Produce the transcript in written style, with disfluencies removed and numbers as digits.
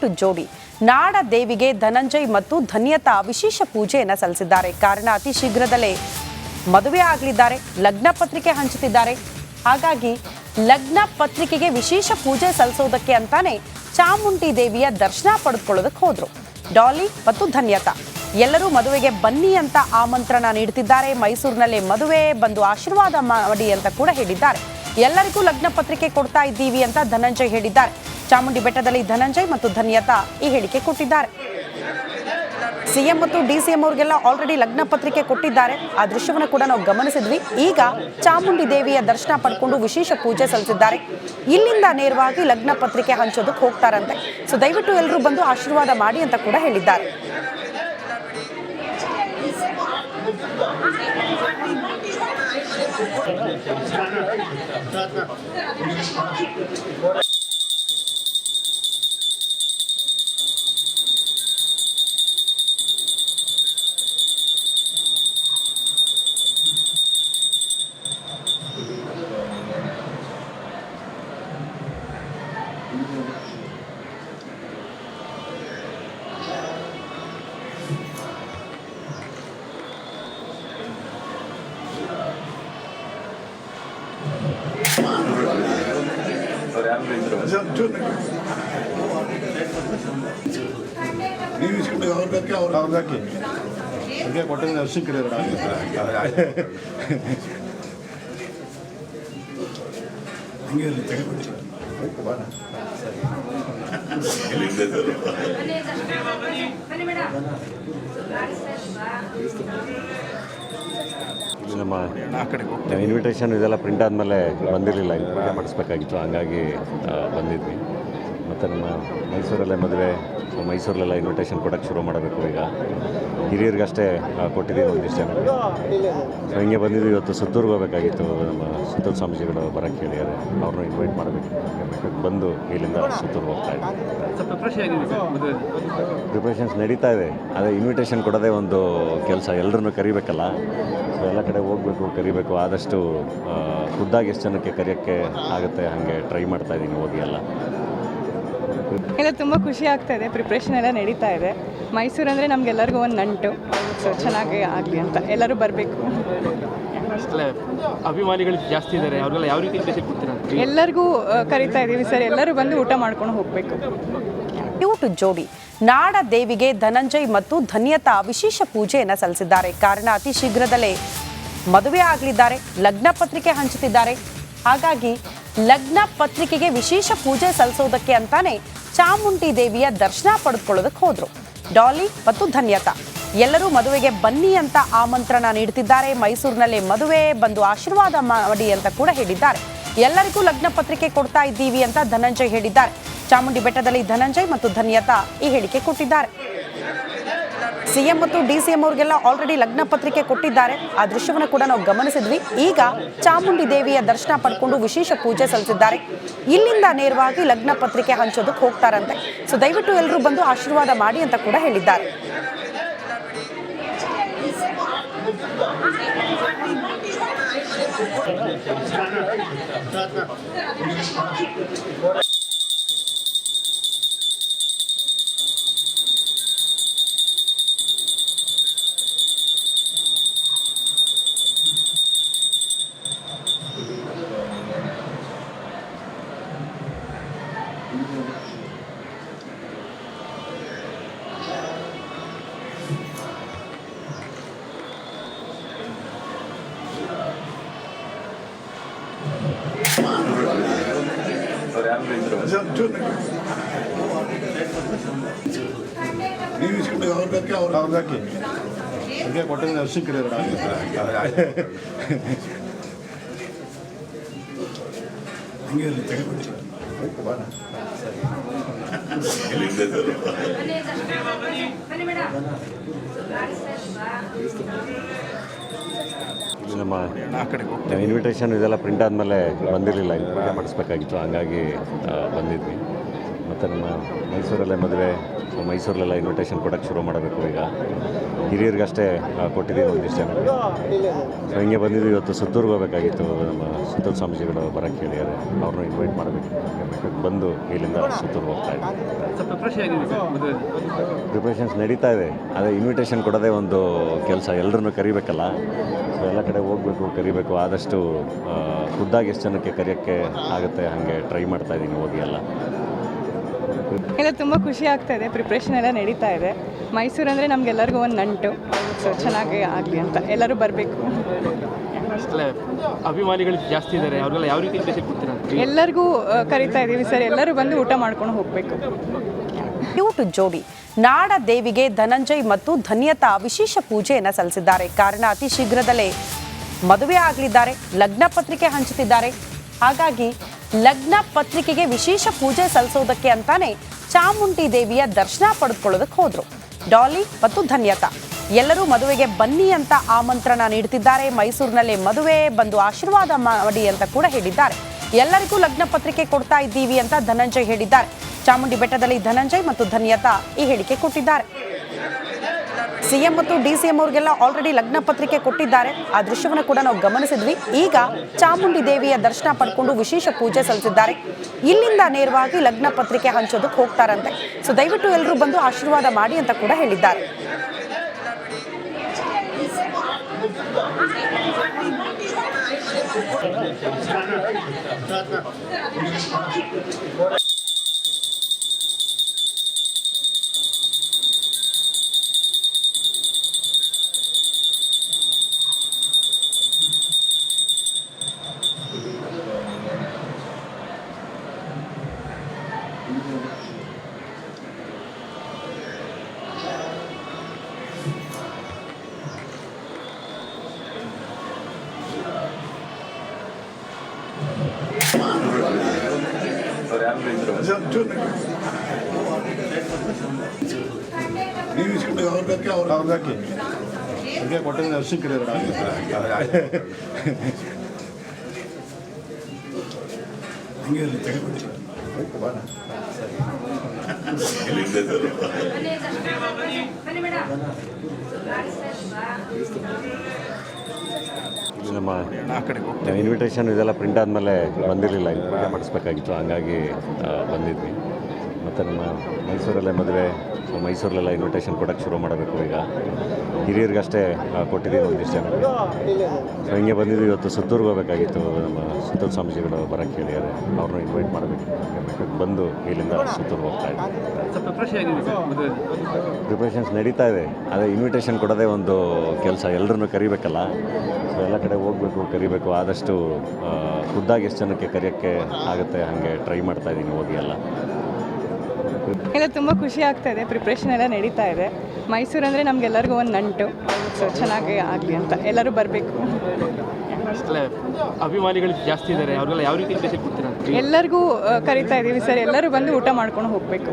Cute ಜೋಡಿ ನಾಡ ದೇವಿಗೆ ಧನಂಜಯ್ ಮತ್ತು ಧನ್ಯತಾ ವಿಶೇಷ ಪೂಜೆಯನ್ನು ಸಲ್ಲಿಸಿದ್ದಾರೆ. ಕಾರಣ ಅತಿ ಶೀಘ್ರದಲ್ಲೇ ಮದುವೆ ಆಗಲಿದ್ದಾರೆ, ಲಗ್ನ ಪತ್ರಿಕೆ ಹಂಚುತ್ತಿದ್ದಾರೆ. ಹಾಗಾಗಿ ಲಗ್ನ ಪತ್ರಿಕೆಗೆ ವಿಶೇಷ ಪೂಜೆ ಸಲ್ಲಿಸೋದಕ್ಕೆ ಅಂತಾನೆ ಚಾಮುಂಡಿ ದೇವಿಯ ದರ್ಶನ ಪಡೆದುಕೊಳ್ಳೋದಕ್ಕೆ ಹೋದ್ರು. ಡಾಲಿ ಮತ್ತು ಧನ್ಯತಾ ಎಲ್ಲರೂ ಮದುವೆಗೆ ಬನ್ನಿ ಅಂತ ಆಮಂತ್ರಣ ನೀಡುತ್ತಿದ್ದಾರೆ. ಮೈಸೂರಿನಲ್ಲೇ ಮದುವೆ, ಬಂದು ಆಶೀರ್ವಾದ ಮಾಡಿ ಅಂತ ಕೂಡ ಹೇಳಿದ್ದಾರೆ. ಎಲ್ಲರಿಗೂ ಲಗ್ನ ಪತ್ರಿಕೆ ಕೊಡ್ತಾ ಇದ್ದೀವಿ ಅಂತ ಧನಂಜಯ್ ಹೇಳಿದ್ದಾರೆ. ಚಾಮುಂಡಿ ಬೆಟ್ಟದಲ್ಲಿ ಧನಂಜಯ್ ಮತ್ತು ಧನ್ಯತಾ ಈ ಹೇಳಿಕೆ ಕೊಟ್ಟಿದ್ದಾರೆ. ಸಿಎಂ ಮತ್ತು ಡಿಸಿಎಂ ಅವರಿಗೆಲ್ಲ ಆಲ್ರೆಡಿ ಲಗ್ನ ಪತ್ರಿಕೆ ಕೊಟ್ಟಿದ್ದಾರೆ. ಆ ದೃಶ್ಯವನ್ನು ಕೂಡ ನಾವು ಗಮನಿಸಿದ್ವಿ. ಈಗ ಚಾಮುಂಡಿ ದೇವಿಯ ದರ್ಶನ ಪಡ್ಕೊಂಡು ವಿಶೇಷ ಪೂಜೆ ಸಲ್ಲಿಸಿದ್ದಾರೆ. ಇಲ್ಲಿಂದ ನೇರವಾಗಿ ಲಗ್ನ ಪತ್ರಿಕೆ ಹಂಚೋದಕ್ಕೆ ಹೋಗ್ತಾರಂತೆ. ಸೊ ದಯವಿಟ್ಟು ಎಲ್ಲರೂ ಬಂದು ಆಶೀರ್ವಾದ ಮಾಡಿ ಅಂತ ಕೂಡ ಹೇಳಿದ್ದಾರೆ. ನೀವು ಇಸ್ಕೊಂಡು ಅವ್ರಿಗೆ ಕೊಟ್ಟಿದ್ದ ವರ್ಷ ಕಡೆ ಹಂಗೆ ತೆಗೆದುಬಿಟ್ಟು ನಮ್ಮ ಇನ್ವಿಟೇಷನ್ ಇದೆಲ್ಲ ಪ್ರಿಂಟ್ ಆದಮೇಲೆ ಬಂದಿರಲಿಲ್ಲ, ಪೂಜೆ ಮಾಡಿಸ್ಬೇಕಾಗಿತ್ತು, ಹಂಗಾಗಿ ಬಂದಿದ್ವಿ. ಮತ್ತು ನಮ್ಮ ಮೈಸೂರಲ್ಲೇ ಮದುವೆ, ಸೊ ಮೈಸೂರಲ್ಲೆಲ್ಲ ಇನ್ವಿಟೇಷನ್ ಕೊಡೋಕ್ಕೆ ಶುರು ಮಾಡಬೇಕು. ಈಗ ಹಿರಿಯರಿಗಷ್ಟೇ ಕೊಟ್ಟಿದ್ದೀವಿ ಒಂದಿಷ್ಟು ಜನಕ್ಕೆ. ಸೊ ಹಿಂಗೆ ಬಂದಿದ್ವಿ. ಇವತ್ತು ಸುತ್ತೂರ್ಗೆ ಹೋಗಬೇಕಾಗಿತ್ತು, ನಮ್ಮ ಸುತ್ತೂರು ಸ್ವಾಮೀಜಿಗಳು ಬರೋಕ್ಕೆ ಹೇಳಿದ್ದಾರೆ. ಅವ್ರನ್ನ ಇನ್ವೈಟ್ ಮಾಡಬೇಕು. ಬಂದು ಇಲ್ಲಿಂದ ಸುತ್ತೂರ್ಗೆ ಹೋಗ್ತಾ ಇದ್ದೀವಿ. ಪ್ರಿಪ್ರೇಷನ್ಸ್ ನಡೀತಾ ಇದೆ. ಅದೇ ಇನ್ವಿಟೇಷನ್ ಕೊಡೋದೇ ಒಂದು ಕೆಲಸ, ಎಲ್ಲರನ್ನೂ ಕರಿಬೇಕಲ್ಲ. ಸೊ ಎಲ್ಲ ಕಡೆ ಹೋಗಬೇಕು, ಕರಿಬೇಕು. ಆದಷ್ಟು ಖುದ್ದಾಗಿ ಎಷ್ಟು ಜನಕ್ಕೆ ಕರೆಯೋಕ್ಕೆ ಆಗುತ್ತೆ ಹಾಗೆ ಟ್ರೈ ಮಾಡ್ತಾಯಿದ್ದೀನಿ ಹೋಗಿ ಎಲ್ಲ. ಇಲ್ಲ, ತುಂಬ ಖುಷಿ ಆಗ್ತಾ ಇದೆ. ಪ್ರಿಪ್ರೇಷನ್ ಎಲ್ಲ ನಡೀತಾ ಇದೆ. ಮೈಸೂರು ಅಂದರೆ ನಮಗೆಲ್ಲರಿಗೂ ಒಂದು ನಂಟು. ಸೊ ಚೆನ್ನಾಗಿ ಆಗಲಿ ಅಂತ ಎಲ್ಲರೂ ಬರಬೇಕು. ಅಭಿಮಾನಿಗಳು ಜಾಸ್ತಿ ಇದ್ದಾರೆ, ಅವ್ರಿಗೆಲ್ಲ ಯಾವ ರೀತಿ ಕೊಡ್ತೀರಾ? ಎಲ್ಲರಿಗೂ ಕರಿತಾ ಇದ್ದೀವಿ ಸರ್, ಎಲ್ಲರೂ ಬಂದು ಊಟ ಮಾಡ್ಕೊಂಡು ಹೋಗಬೇಕು. ಕ್ಯೂಟ್ ಜೋಡಿ ನಾಡ ದೇವಿಗೆ ಧನಂಜಯ್ ಮತ್ತು ಧನ್ಯತಾ ವಿಶೇಷ ಪೂಜೆಯನ್ನು ಸಲ್ಲಿಸಿದ್ದಾರೆ. ಕಾರಣ ಅತಿ ಶೀಘ್ರದಲ್ಲೇ ಮದುವೆ ಆಗಲಿದ್ದಾರೆ, ಲಗ್ನ ಪತ್ರಿಕೆ ಹಂಚುತ್ತಿದ್ದಾರೆ. ಹಾಗಾಗಿ ಲಗ್ನ ಪತ್ರಿಕೆಗೆ ವಿಶೇಷ ಪೂಜೆ ಸಲ್ಲಿಸೋದಕ್ಕೆ ಅಂತಾನೆ ಚಾಮುಂಡಿ ದೇವಿಯ ದರ್ಶನ ಪಡೆದುಕೊಳ್ಳೋದಕ್ಕೆ ಹೋದ್ರು. ಡಾಲಿ ಮತ್ತು ಧನ್ಯತಾ ಎಲ್ಲರೂ ಮದುವೆಗೆ ಬನ್ನಿ ಅಂತ ಆಮಂತ್ರಣ ನೀಡುತ್ತಿದ್ದಾರೆ. ಮೈಸೂರಿನಲ್ಲೇ ಮದುವೆ, ಬಂದು ಆಶೀರ್ವಾದ ಮಾಡಿ ಅಂತ ಕೂಡ ಹೇಳಿದ್ದಾರೆ. ಎಲ್ಲರಿಗೂ ಲಗ್ನ ಪತ್ರಿಕೆ ಕೊಡ್ತಾ ಇದ್ದೀವಿ ಅಂತ ಧನಂಜಯ್ ಹೇಳಿದ್ದಾರೆ. ಚಾಮುಂಡಿ ಬೆಟ್ಟದಲ್ಲಿ ಧನಂಜಯ್ ಮತ್ತು ಧನ್ಯತಾ ಈ ಹೇಳಿಕೆ ಕೊಟ್ಟಿದ್ದಾರೆ. ಸಿಎಂ ಮತ್ತು ಡಿಸಿಎಂ ಅವರಿಗೆಲ್ಲ ಆಲ್ರೆಡಿ ಲಗ್ನ ಪತ್ರಿಕೆ ಕೊಟ್ಟಿದ್ದಾರೆ. ಆ ದೃಶ್ಯವನ್ನು ಕೂಡ ನಾವು ಗಮನಿಸಿದ್ವಿ. ಈಗ ಚಾಮುಂಡಿ ದೇವಿಯ ದರ್ಶನ ಪಡ್ಕೊಂಡು ವಿಶೇಷ ಪೂಜೆ ಸಲ್ಲಿಸಿದ್ದಾರೆ. ಇಲ್ಲಿಂದ ನೇರವಾಗಿ ಲಗ್ನ ಪತ್ರಿಕೆ ಹಂಚೋದಕ್ಕೆ ಹೋಗ್ತಾರಂತೆ. ಸೊ ದಯವಿಟ್ಟು ಎಲ್ಲರೂ ಬಂದು ಆಶೀರ್ವಾದ ಮಾಡಿ ಅಂತ ಕೂಡ ಹೇಳಿದ್ದಾರೆ. ನೀವು ಇಸ್ಕೊಂಡು ಅವ್ರಿಗೆ ಕೊಟ್ಟಿದ್ದ ವರ್ಷ ಕಡೆ ಹಂಗೆ ತೆಗೆದುಬಿಟ್ಟು ನಮ್ಮ ಇನ್ವಿಟೇಷನ್ ಇದೆಲ್ಲ ಪ್ರಿಂಟ್ ಆದಮೇಲೆ ಬಂದಿರಲಿಲ್ಲ, ಪೂಜೆ ಮಾಡಿಸ್ಬೇಕಾಗಿತ್ತು, ಹಂಗಾಗಿ ಬಂದಿದ್ವಿ. ಮತ್ತು ನಮ್ಮ ಮೈಸೂರಲ್ಲೇ ಮದುವೆ, ಸೊ ಮೈಸೂರಲ್ಲೆಲ್ಲ ಇನ್ವಿಟೇಷನ್ ಕೊಡೋಕ್ಕೆ ಶುರು ಮಾಡಬೇಕು ಈಗ. ಹಿರಿಯರಿಗಷ್ಟೇ ಕೊಟ್ಟಿದ್ದೀವಿ ಒಂದಿಷ್ಟು ಜನಕ್ಕೆ. ಸೊ ಹಿಂಗೆ ಬಂದಿದ್ದು. ಇವತ್ತು ಸುತ್ತೂರ್ಗೆ ಹೋಗಬೇಕಾಗಿತ್ತು, ನಮ್ಮ ಸುತ್ತೂರು ಸ್ವಾಮೀಜಿಗಳು ಬರೋಕ್ಕೆ ಹೇಳಿದ್ದಾರೆ. ಅವ್ರನ್ನ ಇನ್ವೈಟ್ ಮಾಡಬೇಕು, ಬಂದು ಇಲ್ಲಿಂದ ಸುತ್ತೂರ್ಗೆ ಹೋಗ್ತಾ ಇದ್ದೀವಿ. ಸ್ವಲ್ಪ ಪ್ರಿಪ್ರೇಷನ್ ಆಗಿದೆ ಸರ್ ಮದುವೆ. ಪ್ರಿಪ್ರೇಷನ್ಸ್ ನಡೀತಾ ಇದೆ. ಅದೇ ಇನ್ವಿಟೇಷನ್ ಕೊಡೋದೇ ಒಂದು ಕೆಲಸ, ಎಲ್ಲರನ್ನೂ ಕರಿಬೇಕಲ್ಲ. ಸೊ ಎಲ್ಲ ಕಡೆ ಹೋಗಬೇಕು, ಕರಿಬೇಕು. ಆದಷ್ಟು ಖುದ್ದಾಗಿ ಎಷ್ಟು ಜನಕ್ಕೆ ಕರೆಯೋಕ್ಕೆ ಆಗುತ್ತೆ ಹಾಗೆ ಟ್ರೈ ಮಾಡ್ತಾ ಇದ್ದೀನಿ ಹೋಗಿ ಎಲ್ಲ. ಎಲ್ಲ ತುಂಬ ಖುಷಿ ಆಗ್ತಾ ಇದೆ. ಪ್ರಿಪ್ರೇಷನ್ ಎಲ್ಲ ನಡೀತಾ ಇದೆ. ಮೈಸೂರು ಅಂದರೆ ನಮಗೆಲ್ಲರಿಗೂ ಒಂದು ನಂಟು. ಸೊ ಚೆನ್ನಾಗಿ ಆಗಲಿ ಅಂತ ಎಲ್ಲರೂ ಬರಬೇಕು. ಅಲ್ಲ, ಅಭಿಮಾನಿಗಳು ಜಾಸ್ತಿ ಇದ್ದಾರೆ, ಅವ್ರಿಗೆಲ್ಲ ಯಾವ ರೀತಿ ಇನ್ವಿಟೇಷನ್ ಕೊಡ್ತೀರಾ ಅಂತ? ಎಲ್ಲರಿಗೂ ಕರಿತಾ ಇದ್ದೀವಿ ಸರ್. ಎಲ್ಲರೂ ಬಂದು ಊಟ ಮಾಡ್ಕೊಂಡು ಹೋಗಬೇಕು. ಕ್ಯೂಟ್ ಜೋಡಿ ನಾಡ ದೇವಿಗೆ ಧನಂಜಯ್ ಮತ್ತು ಧನ್ಯತಾ ವಿಶೇಷ ಪೂಜೆಯನ್ನು ಸಲ್ಲಿಸಿದ್ದಾರೆ. ಕಾರಣ ಅತಿ ಶೀಘ್ರದಲ್ಲೇ ಮದುವೆ ಆಗಲಿದ್ದಾರೆ, ಲಗ್ನ ಪತ್ರಿಕೆ ಹಂಚುತ್ತಿದ್ದಾರೆ. ಹಾಗಾಗಿ ಲಗ್ನ ಪತ್ರಿಕೆಗೆ ವಿಶೇಷ ಪೂಜೆ ಸಲ್ಲಿಸೋದಕ್ಕೆ ಅಂತಾನೆ ಚಾಮುಂಡಿ ದೇವಿಯ ದರ್ಶನ ಪಡೆದುಕೊಳ್ಳೋದಕ್ಕೆ ಹೋದ್ರು ಡಾಲಿ ಮತ್ತು ಧನ್ಯತಾ. ಎಲ್ಲರೂ ಮದುವೆಗೆ ಬನ್ನಿ ಅಂತ ಆಮಂತ್ರಣ ನೀಡುತ್ತಿದ್ದಾರೆ. ಮೈಸೂರಿನಲ್ಲೇ ಮದುವೆ, ಬಂದು ಆಶೀರ್ವಾದ ಮಾಡಿ ಅಂತ ಕೂಡ ಹೇಳಿದ್ದಾರೆ. ಎಲ್ಲರಿಗೂ ಲಗ್ನ ಪತ್ರಿಕೆ ಕೊಡ್ತಾ ಇದ್ದೀವಿ ಅಂತ ಧನಂಜಯ್ ಹೇಳಿದ್ದಾರೆ. ಚಾಮುಂಡಿ ಬೆಟ್ಟದಲ್ಲಿ ಧನಂಜಯ್ ಮತ್ತು ಧನ್ಯತಾ ಈ ಹೇಳಿಕೆ ಕೊಟ್ಟಿದ್ದಾರೆ. ಸಿಎಂ ಮತ್ತು ಡಿಸಿಎಂ ಅವರಿಗೆಲ್ಲ ಆಲ್ರೆಡಿ ಲಗ್ನ ಪತ್ರಿಕೆ ಕೊಟ್ಟಿದ್ದಾರೆ. ಆ ದೃಶ್ಯವನ್ನು ಕೂಡ ನಾವು ಗಮನಿಸಿದ್ವಿ. ಈಗ ಚಾಮುಂಡಿ ದೇವಿಯ ದರ್ಶನ ಪಡ್ಕೊಂಡು ವಿಶೇಷ ಪೂಜೆ ಸಲ್ಲಿಸಿದ್ದಾರೆ. ಇಲ್ಲಿಂದ ನೇರವಾಗಿ ಲಗ್ನ ಪತ್ರಿಕೆ ಹಂಚೋದಕ್ಕೆ ಹೋಗ್ತಾರಂತೆ. ಸೊ ದಯವಿಟ್ಟು ಎಲ್ಲರೂ ಬಂದು ಆಶೀರ್ವಾದ ಮಾಡಿ ಅಂತ ಕೂಡ ಹೇಳಿದ್ದಾರೆ. ನೀವು ಇಸ್ಕೊಂಡು ಅವ್ರಿಗೆ ಹಾಕಿ ಹಂಗೆ ಕೊಟ್ಟಂಗೆ ಅರ್ಶಿನ ಕಡೆ ಹಂಗೆ ಅಲ್ಲಿ ತೆಗೆದುಬಿಡ್ತೀವಿ. ನಮ್ಮ ಇನ್ವಿಟೇಷನ್ ಇದೆಲ್ಲ ಪ್ರಿಂಟ್ ಆದಮೇಲೆ ಬಂದಿರಲಿಲ್ಲ, ಪೂಜೆ ಮಾಡಿಸ್ಬೇಕಾಗಿತ್ತು. ಹಂಗಾಗಿ ಬಂದಿದ್ವಿ. ಮತ್ತು ನಮ್ಮ ಮೈಸೂರಲ್ಲೇ ಮದುವೆ, ಸೊ ಮೈಸೂರಲ್ಲೆಲ್ಲ ಇನ್ವಿಟೇಷನ್ ಕೊಡೋಕ್ಕೆ ಶುರು ಮಾಡಬೇಕು ಈಗ. ಹಿರಿಯರಿಗಷ್ಟೇ ಕೊಟ್ಟಿದ್ದೀವಿ ಒಂದಿಷ್ಟು ಜನಕ್ಕೆ. ಸೊ ಹಿಂಗೆ ಬಂದಿದ್ದು. ಇವತ್ತು ಸುತ್ತೂರ್ಗೆ ಹೋಗಬೇಕಾಗಿತ್ತು, ನಮ್ಮ ಸುತ್ತೂರು ಸ್ವಾಮೀಜಿಗಳು ಬರೋಕ್ಕೆ ಹೇಳಿದ್ದಾರೆ. ಅವ್ರನ್ನ ಇನ್ವೈಟ್ ಮಾಡಬೇಕು, ಬಂದು ಇಲ್ಲಿಂದ ಸುತ್ತೂರ್ಗೆ ಹೋಗ್ತಾ ಇದ್ದೀವಿ. ಸ್ವಲ್ಪ ಪ್ರಿಪ್ರೇಷನ್ ಆಗಿದೆ ಸರ್ ಮದುವೆ. ಪ್ರಿಪ್ರೇಷನ್ಸ್ ನಡೀತಾ ಇದೆ. ಅದೇ ಇನ್ವಿಟೇಷನ್ ಕೊಡೋದೇ ಒಂದು ಕೆಲಸ, ಎಲ್ಲರನ್ನೂ ಕರಿಬೇಕಲ್ಲ. ಸೊ ಎಲ್ಲ ಕಡೆ ಹೋಗಬೇಕು, ಕರಿಬೇಕು. ಆದಷ್ಟು ಖುದ್ದಾಗಿ ಎಷ್ಟು ಜನಕ್ಕೆ ಕರೆಯೋಕ್ಕೆ ಆಗುತ್ತೆ ಹಾಗೆ ಟ್ರೈ ಮಾಡ್ತಾ ಇದ್ದೀನಿ ಹೋಗಿ ಎಲ್ಲ. ಎಲ್ಲ ತುಂಬ ಖುಷಿ ಆಗ್ತಾ ಇದೆ. ಪ್ರಿಪ್ರೇಷನ್ ಎಲ್ಲ ನಡೀತಾ ಇದೆ. ಮೈಸೂರು ಅಂದರೆ ನಮಗೆಲ್ಲರಿಗೂ ಒಂದು ನಂಟು. ಸೊ ಚೆನ್ನಾಗಿ ಆಗಲಿ ಅಂತ ಎಲ್ಲರೂ ಬರಬೇಕು. ಅಲ್ಲ, ಅಭಿಮಾನಿಗಳು ಜಾಸ್ತಿ ಇದ್ದಾರೆ, ಅವ್ರಿಗೆಲ್ಲ ಯಾವ ರೀತಿ ಇನ್ವಿಟೇಷನ್ ಕೊಡ್ತೀರಾ ಅಂತ? ಎಲ್ಲರಿಗೂ ಕರಿತಾ ಇದ್ದೀವಿ ಸರ್. ಎಲ್ಲರೂ ಬಂದು ಊಟ ಮಾಡ್ಕೊಂಡು ಹೋಗಬೇಕು.